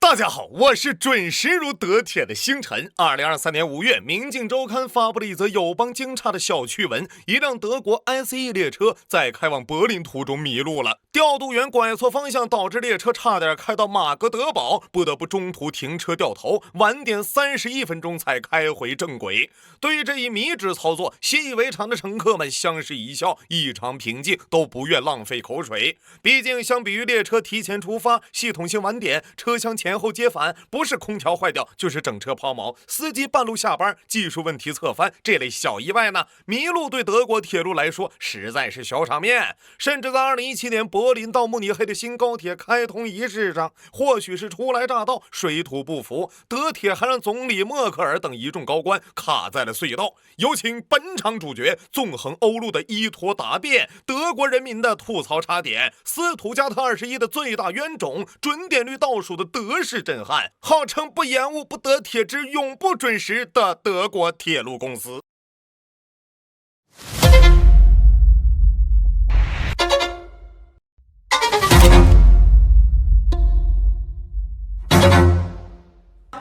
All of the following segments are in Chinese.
大家好，我是准时如德铁的星辰。2023年5月，民镜周刊发布了一则友邦惊诧的小趣闻：一辆德国 ICE 列车在开往柏林途中迷路了，调度员拐错方向，导致列车差点开到马格德堡，不得不中途停车掉头，晚点31分钟才开回正轨。对于这一迷之操作，习以为常的乘客们相视一笑，异常平静，都不愿浪费口水。毕竟，相比于列车提前出发、系统性晚点、车厢前后接返，不是空调坏掉就是整车抛锚，司机半路下班，技术问题侧翻这类小意外呢，迷路对德国铁路来说实在是小场面。甚至在2017年柏林到慕尼黑的新高铁开通仪式上，或许是初来乍到，水土不服，德铁还让总理默克尔等一众高官卡在了隧道。有请本场主角，纵横欧陆的伊托答辩，德国人民的吐槽插点，斯图加特21的最大冤种，准点率倒数的德式震撼，号称不延误不得铁之永不准时的德国铁路公司。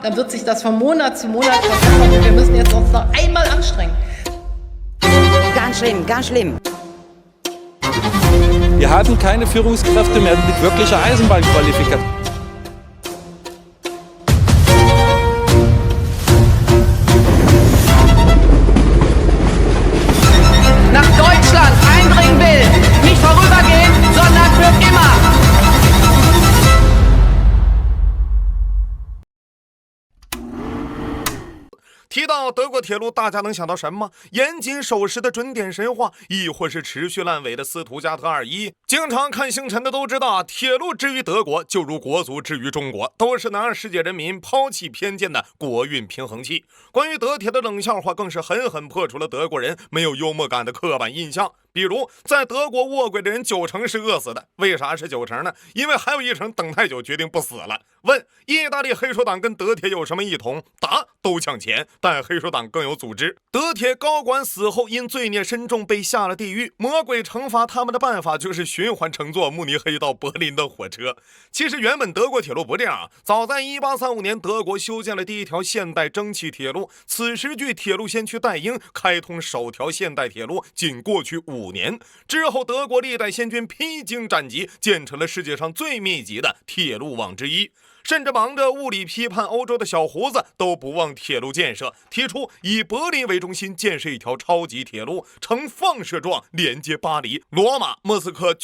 Dann wird sich das von Monat zu Monat verbessern und wir müssen jetzt uns noch einmal anstrengen. Ganz schlimm, ganz schlimm. Wir haben keine Führungskräfte mehr mit wirklicher Eisenbahnqualifikation. Nach Deutschland eindringen will, nicht vorübergehend, sondern für immer. 提到德国铁路，大家能想到什么？严谨守时的准点神话，亦或是持续烂尾的斯图加特21？经常看星辰的都知道，铁路之于德国，就如国足之于中国，都是能让世界人民抛弃偏见的国运平衡器。关于德铁的冷笑话，更是狠狠破除了德国人没有幽默感的刻板印象。比如，在德国卧轨的人90%是饿死的，为啥是90%呢？因为还有1成等太久决定不死了。问：意大利黑手党跟德铁有什么异同？答：都抢钱，但黑手党更有组织。德铁高管死后因罪孽深重被下了地狱，魔鬼惩罚他们的办法就是循环乘坐慕尼黑到柏林的火车。其实原本德国铁路不这样，早在1835年，德国修建了第一条现代蒸汽铁路，此时距铁路先驱戴英开通首条现代铁路仅过去5年。之后，德国历代先军披荆斩棘，建成了世界上最密集的铁路网之一。甚至忙着物理批判欧洲的小胡子都不忘铁路建设，提出以柏林为中心建设一条超级铁路，呈放射状连接巴黎、罗马、莫斯科、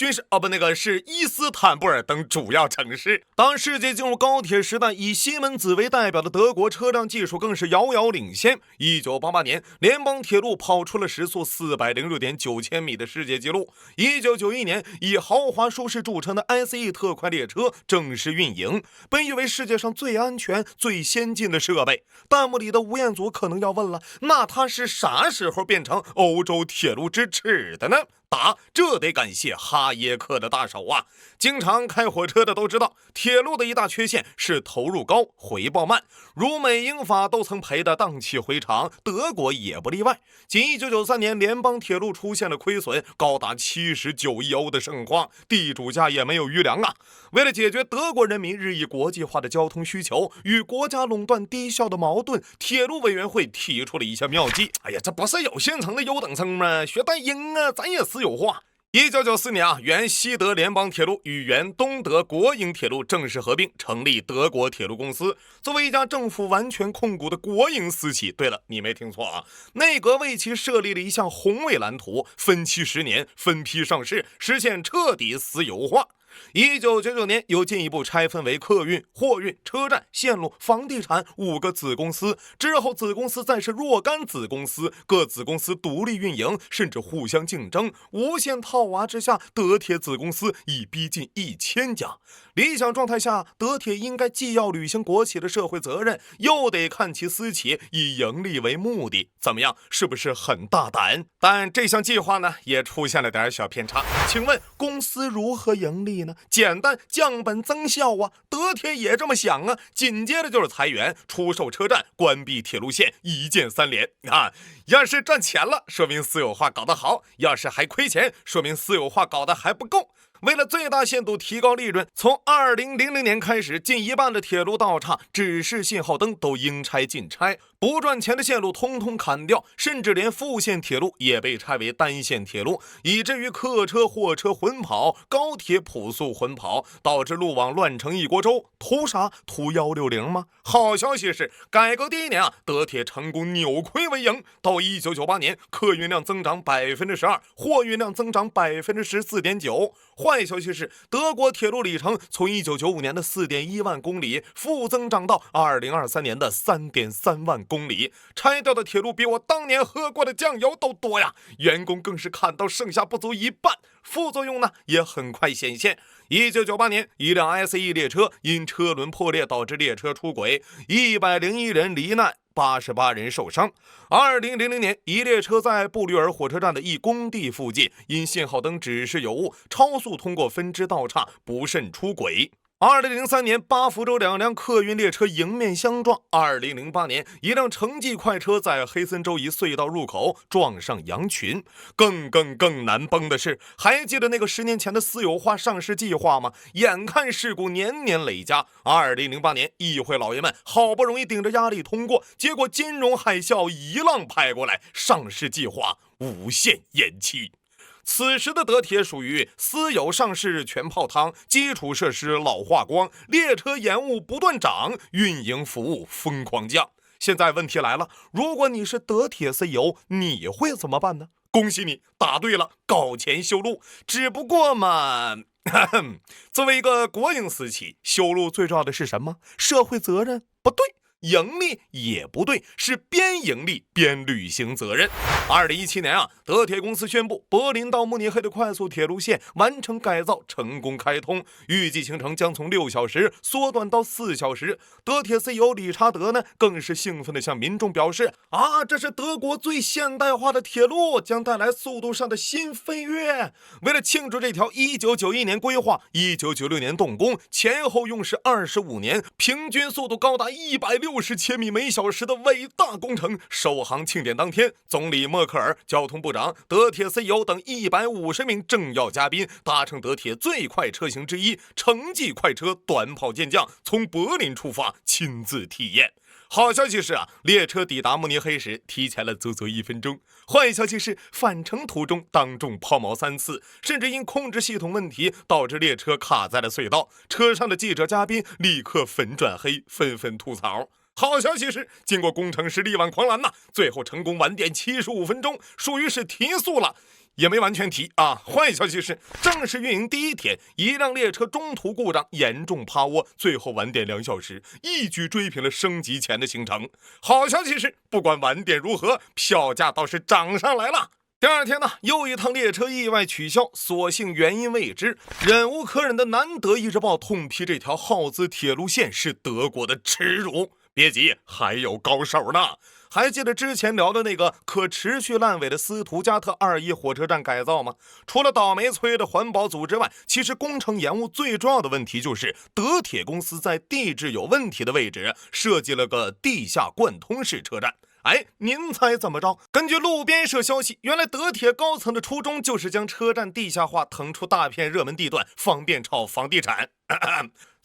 是伊斯坦布尔等主要城市。当世界进入高铁时代，以西门子为代表的德国车辆技术更是遥遥领先。1988年，联邦铁路跑出了时速406.9千米的世界纪录。1991年，以豪华舒适著称的 ICE 特快列车正式运营，被誉为世界上最安全、最先进的设备。弹幕里的吴彦祖可能要问了，那它是啥时候变成欧洲铁路之耻的呢？答：这得感谢哈耶克的大手啊！经常开火车的都知道，铁路的一大缺陷是投入高、回报慢，如美英法都曾赔得荡气回肠，德国也不例外。仅1993年，联邦铁路出现了亏损，高达79亿欧的盛况，地主家也没有余粮啊！为了解决德国人民日益国际化的交通需求与国家垄断低效的矛盾，铁路委员会提出了一些妙计。哎呀，这不是有现成的优等生吗？学戴英啊，咱也私有化。1994年原西德联邦铁路与原东德国营铁路正式合并，成立德国铁路公司，作为一家政府完全控股的国营私企。对了，你没听错啊，内阁为其设立了一项宏伟蓝图，分期10年，分批上市，实现彻底私有化。1999年又进一步拆分为客运、货运、车站、线路、房地产5个子公司，之后子公司再是若干子公司，各子公司独立运营，甚至互相竞争，无限套娃之下，德铁子公司已逼近1000家。理想状态下，德铁应该既要履行国企的社会责任，又得看其私企，以盈利为目的。怎么样，是不是很大胆？但这项计划呢，也出现了点小偏差。请问公司如何盈利呢？简单，降本增效啊！德铁也这么想啊。紧接着就是裁员、出售车站、关闭铁路线，一键3连啊！要是赚钱了，说明私有化搞得好；要是还亏钱，说明私有化搞得还不够。为了最大限度提高利润，从2000年开始，近一半的铁路道岔、指示信号灯都应拆尽拆，不赚钱的线路通通砍掉，甚至连副线铁路也被拆为单线铁路，以至于客车、货车混跑，高铁朴素混跑，导致路网乱成一锅粥。图啥？图160吗？好消息是，改革第一年德铁成功扭亏为盈，到1998年，客运量增长12%，货运量增长14.9%。坏消息是，德国铁路里程从1995年的4.1万公里负增长到2023年的3.3万公里。拆掉的铁路比我当年喝过的酱油都多呀！员工更是看到剩下不足一半，副作用呢也很快显现。1998年，一辆 ICE 列车因车轮破裂导致列车出轨，101人罹难，88人受伤。2000年，一列车在布吕尔火车站的一工地附近，因信号灯指示有误，超速通过分支道岔，不慎出轨。2003年，巴福州2辆客运列车迎面相撞。2008年，一辆城际快车在黑森州一隧道入口撞上羊群。更难崩的是，还记得那个10年前的私有化上市计划吗？眼看事故年年累加，2008年，议会老爷们好不容易顶着压力通过，结果金融海啸一浪拍过来，上市计划无限延期。此时的德铁属于私有上市全泡汤，基础设施老化光，列车延误不断涨，运营服务疯狂降。现在问题来了，如果你是德铁 CEO， 你会怎么办呢？恭喜你答对了，搞钱修路。只不过嘛，作为一个国营私企，修路最重要的是什么？社会责任？不对。盈利也不对，是边盈利边履行责任。2017年德铁公司宣布，柏林到慕尼黑的快速铁路线完成改造，成功开通，预计行程将从6小时缩短到4小时。德铁 CEO 理查德呢，更是兴奋地向民众表示这是德国最现代化的铁路，将带来速度上的新飞跃。为了庆祝这条1991年规划、1996年动工，前后用时25年，平均速度高达160千米每小时的伟大工程，首航庆典当天，总理默克尔、交通部长、德铁 CEO 等150名政要嘉宾搭乘德铁最快车型之一城际快车短跑健将，从柏林出发，亲自体验。好消息是列车抵达慕尼黑时提前了足足1分钟。坏消息是返程途中当众抛锚3次，甚至因控制系统问题导致列车卡在了隧道。车上的记者嘉宾立刻粉转黑，纷纷吐槽。好消息是，经过工程师力挽狂澜最后成功晚点75分钟，属于是提速了。也没完全提坏消息是，正式运营第一天，一辆列车中途故障，严重趴窝，最后晚点2小时，一举追平了升级前的行程。好消息是，不管晚点如何，票价倒是涨上来了。第二天又一趟列车意外取消，所幸原因未知。忍无可忍的南德意日报痛批这条耗资铁路线是德国的耻辱。别急，还有高手呢。还记得之前聊的那个可持续烂尾的斯图加特2·1火车站改造吗？除了倒霉催的环保组织外，其实工程延误最重要的问题就是德铁公司在地质有问题的位置设计了个地下贯通式车站。您猜怎么着？根据路边社消息，原来德铁高层的初衷就是将车站地下化，腾出大片热门地段，方便炒房地产。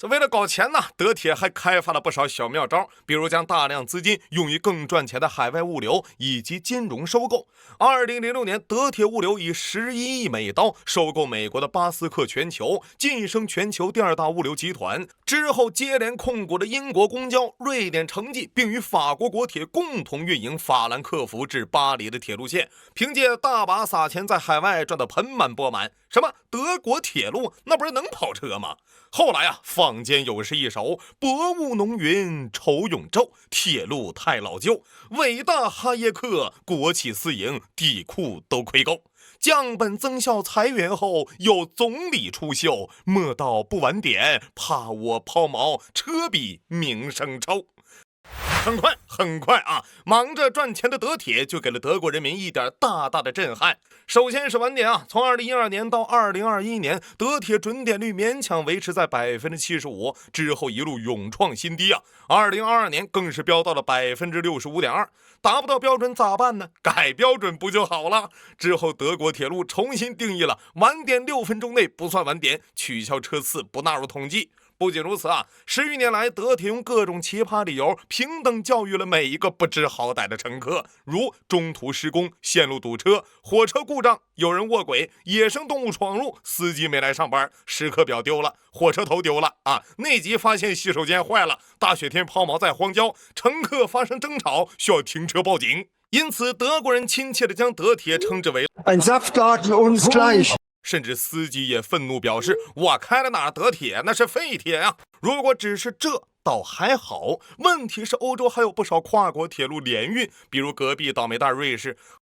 为了搞钱德铁还开发了不少小妙招，比如将大量资金用于更赚钱的海外物流以及金融收购。2006年，德铁物流以11亿美刀收购美国的巴斯克全球，晋升全球第2大物流集团。之后接连控股了英国公交、瑞典城际，并与法国国铁共同运营法兰克福至巴黎的铁路线，凭借大把撒钱在海外赚得盆满钵满。什么德国铁路，那不是能跑车吗？后来坊间有诗一首：薄雾浓云愁永昼，铁路太老旧，伟大哈耶克，国企私营，地库都亏够。降本增效裁员后，有总理出秀，莫道不晚点，怕我抛锚，车比名声臭。很快啊，忙着赚钱的德铁就给了德国人民一点大大的震撼。首先是晚点啊，从2012年到2021年，德铁准点率勉强维持在75%，之后一路勇创新低啊。2022年更是飙到了65.2%，达不到标准咋办呢？改标准不就好了？之后德国铁路重新定义了晚点6分钟内不算晚点，取消车次不纳入统计。不仅如此啊，10余年来，德铁用各种奇葩理由平等教育了每一个不知好歹的乘客，如中途施工、线路堵车、火车故障、有人卧轨、野生动物闯入、司机没来上班、时刻表丢了、火车头丢了啊，内急发现洗手间坏了、大雪天抛锚在荒郊、乘客发生争吵需要停车报警。因此，德国人亲切地将德铁称之为 Ein Saftladen uns gleich。甚至司机也愤怒表示，我开的哪德铁，那是废铁啊！如果只是这倒还好，问题是欧洲还有不少跨国铁路联运，比如隔壁倒霉蛋瑞士。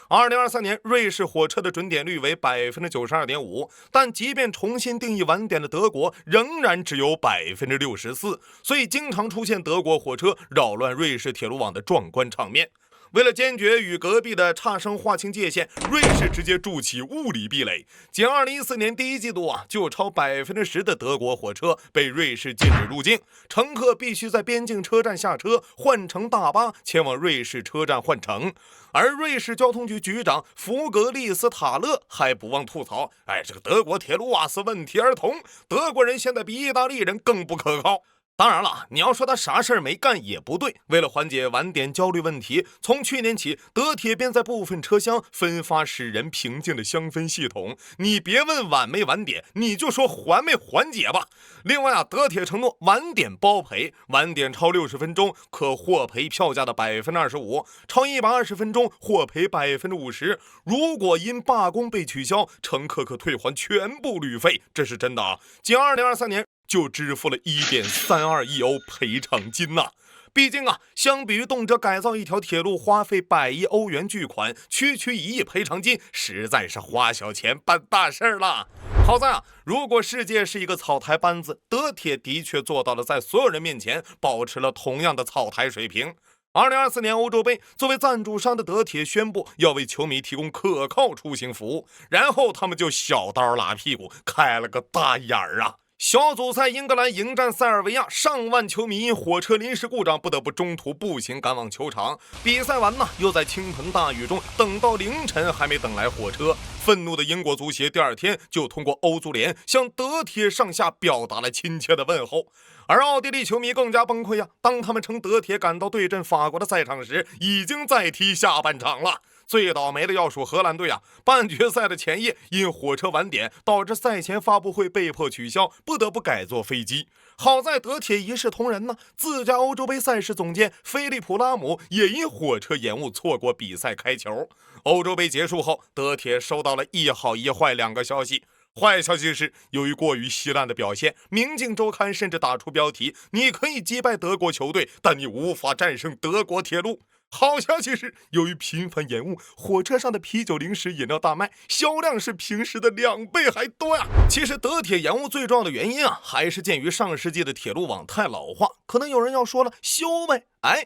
2023年，瑞士火车的准点率为92.5%，但即便重新定义晚点的德国，仍然只有64%，所以经常出现德国火车扰乱瑞士铁路网的壮观场面。为了坚决与隔壁的差生划清界限，瑞士直接筑起物理壁垒。仅2014年第一季度啊，就超10%的德国火车被瑞士禁止入境，乘客必须在边境车站下车，换乘大巴前往瑞士车站换乘。而瑞士交通局局长弗格利斯塔勒还不忘吐槽：“这个德国铁路啊是问题儿童，德国人现在比意大利人更不可靠。”当然了，你要说他啥事儿没干也不对。为了缓解晚点焦虑问题，从去年起，德铁便在部分车厢分发使人平静的香氛系统。你别问晚没晚点，你就说缓没缓解吧。另外啊，德铁承诺晚点包赔，晚点超60分钟可获赔票价的25%，超120分钟获赔50%。如果因罢工被取消，乘客可退还全部旅费，这是真的啊！仅2023年。就支付了1.32亿欧赔偿金呐！毕竟啊，相比于动辄改造一条铁路花费100亿欧元巨款，区1亿赔偿金实在是花小钱办大事了。好在啊，如果世界是一个草台班子，德铁的确做到了在所有人面前保持了同样的草台水平。2024年欧洲杯，作为赞助商的德铁宣布要为球迷提供可靠出行服务，然后他们就小刀拉屁股，开了个大眼儿啊！小组赛，英格兰迎战塞尔维亚，上万球迷因火车临时故障不得不中途步行赶往球场。比赛完呢，又在倾盆大雨中等到凌晨还没等来火车。愤怒的英国足协第二天就通过欧足联向德铁上下表达了亲切的问候。而奥地利球迷更加崩溃啊！当他们乘德铁赶到对阵法国的赛场时，已经在踢下半场了。最倒霉的要数荷兰队啊！半决赛的前夜，因火车晚点，导致赛前发布会被迫取消，不得不改坐飞机。好在德铁一视同仁呢，自家欧洲杯赛事总监菲利普拉姆也因火车延误错过比赛开球。欧洲杯结束后，德铁收到了一好一坏两个消息。坏消息是，由于过于稀烂的表现，明镜周刊甚至打出标题：你可以击败德国球队，但你无法战胜德国铁路。好消息是，由于频繁延误，火车上的啤酒、零食、饮料大卖，销量是平时的2倍还多呀！其实德铁延误最重要的原因啊，还是鉴于上世纪的铁路网太老化。可能有人要说了，修呗。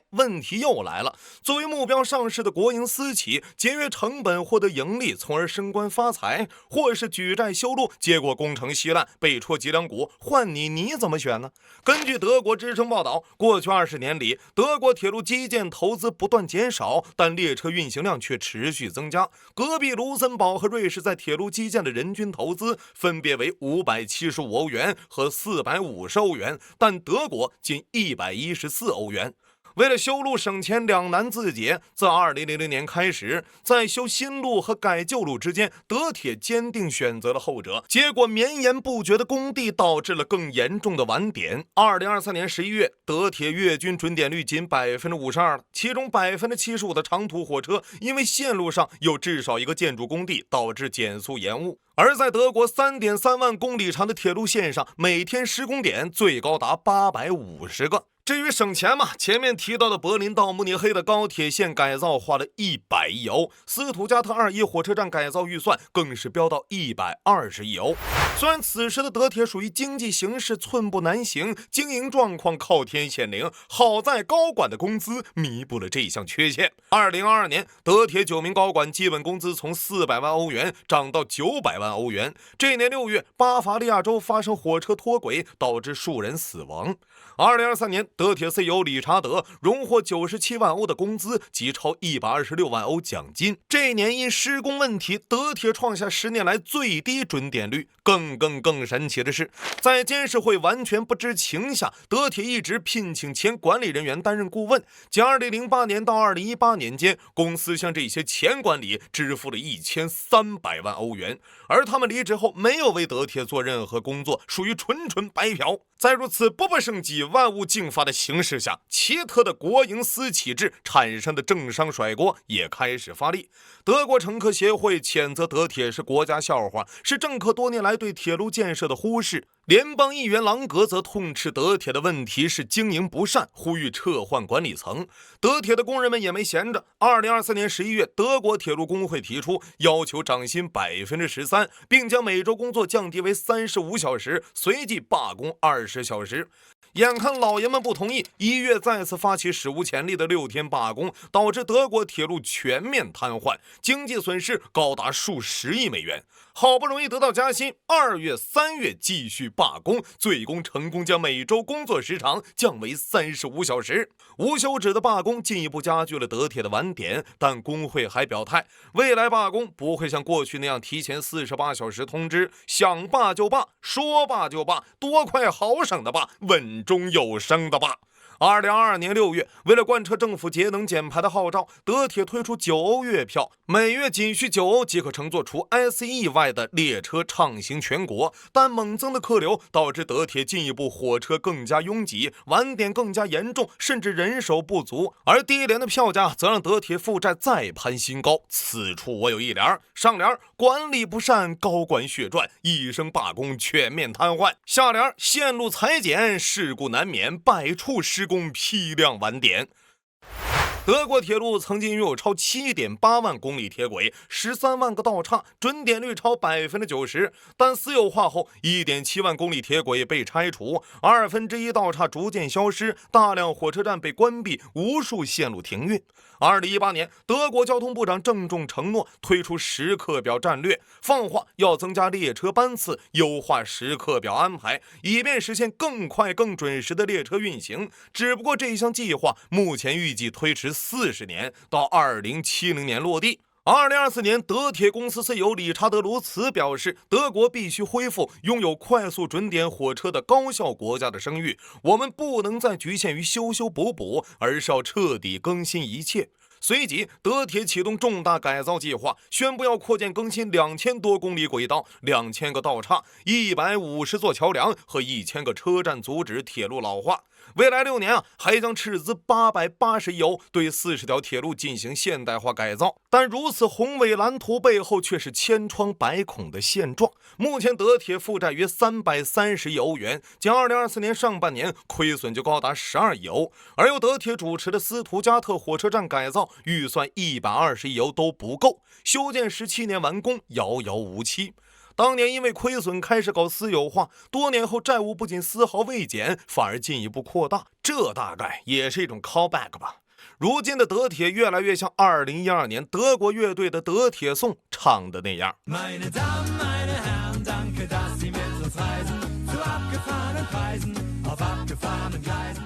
问题又来了。作为目标上市的国营私企，节约成本获得盈利，从而升官发财，或是举债修路，结果工程稀烂，被戳脊梁骨，换你怎么选呢？根据德国之声报道，过去20年里，德国铁路基建投资不断减少，但列车运行量却持续增加。隔壁卢森堡和瑞士在铁路基建的人均投资分别为575欧元和450欧元，但德国仅114欧元。为了修路省钱，两难自解。自2000年开始，在修新路和改旧路之间，德铁坚定选择了后者。结果绵延不绝的工地导致了更严重的晚点。2023年11月，德铁月均准点率仅52%了，其中75%的长途火车因为线路上有至少一个建筑工地，导致减速延误。而在德国3.3万公里长的铁路线上，每天施工点最高达850个。至于省钱嘛，前面提到的柏林到慕尼黑的高铁线改造花了100亿欧，斯图加特2·1火车站改造预算更是飙到120亿欧。虽然此时的德铁属于经济形势寸步难行，经营状况靠天险灵，好在高管的工资弥补了这项缺陷。2022年，德铁9名高管基本工资从400万欧元涨到900万欧元。这年6月，巴伐利亚州发生火车脱轨，导致数人死亡。2023年，德铁 CEO 理查德荣获97万欧的工资及超126万欧奖金。这一年因施工问题，德铁创下10年来最低准点率。更神奇的是，在监事会完全不知情下，德铁一直聘请前管理人员担任顾问。仅2008年到2018年间，公司向这些前管理支付了1300万欧元，而他们离职后没有为德铁做任何工作，属于纯白嫖。在如此步步升级、万物竞发的形势下，奇特的国营私企制产生的政商甩锅也开始发力。德国乘客协会谴责德铁是国家笑话，是政客多年来对铁路建设的忽视。联邦议员朗格则痛斥德铁的问题是经营不善，呼吁撤换管理层。德铁的工人们也没闲着。2023年11月，德国铁路工会提出要求涨薪13%，并将每周工作降低为35小时，随即罢工20小时。眼看老爷们不同意，1月再次发起史无前例的6天罢工，导致德国铁路全面瘫痪，经济损失高达数十亿美元。好不容易得到加薪，2月、3月继续罢工，最终成功将每周工作时长降为35小时。无休止的罢工进一步加剧了德铁的晚点，但工会还表态，未来罢工不会像过去那样提前48小时通知，想罢就罢，说罢就罢，多快好省的罢，稳中有升的罢。2022年6月，为了贯彻政府节能减排的号召，德铁推出9欧月票，每月仅需9欧即可乘坐除 ICE 外的列车畅行全国。但猛增的客流导致德铁进一步火车更加拥挤，晚点更加严重，甚至人手不足。而低廉的票价则让德铁负债再攀新高。此处我有一联，上联管理不善，高管血赚，一声罢工全面瘫痪；下联线路裁减，事故难免，百处施工批量晚点。德国铁路曾经拥有超 7.8 万公里铁轨，13万个道岔，准点率超 90%， 但私有化后 1.7 万公里铁轨被拆除，1/2道岔逐渐消失，大量火车站被关闭，无数线路停运。2018年，德国交通部长郑重承诺推出时刻表战略，放话要增加列车班次，优化时刻表安排，以便实现更快更准时的列车运行。只不过这项计划目前预计推迟40年，到2070年落地。2024年，德铁公司 CEO 理查德·卢茨表示，德国必须恢复拥有快速准点火车的高效国家的声誉，我们不能再局限于修补，而是要彻底更新一切。随即，德铁启动重大改造计划，宣布要扩建更新2000多公里轨道、2000个道岔、150座桥梁和1000个车站，阻止铁路老化。未来6年还将斥资880亿欧对40条铁路进行现代化改造。但如此宏伟蓝图背后却是千疮百孔的现状。目前德铁负债约330亿欧元，仅2024年上半年亏损就高达12亿欧，而由德铁主持的斯图加特火车站改造预算120亿欧都不够，修建17年完工遥遥无期。当年因为亏损开始搞私有化，多年后债务不仅丝毫未减，反而进一步扩大，这大概也是一种 callback 吧。如今的德铁越来越像2012年德国乐队的德铁颂唱的那样。Meine Damen, meine Herren, danke, dass Sie mit uns reisen, zu abgefahrenen Preisen, auf abgefahrenen Gleisen.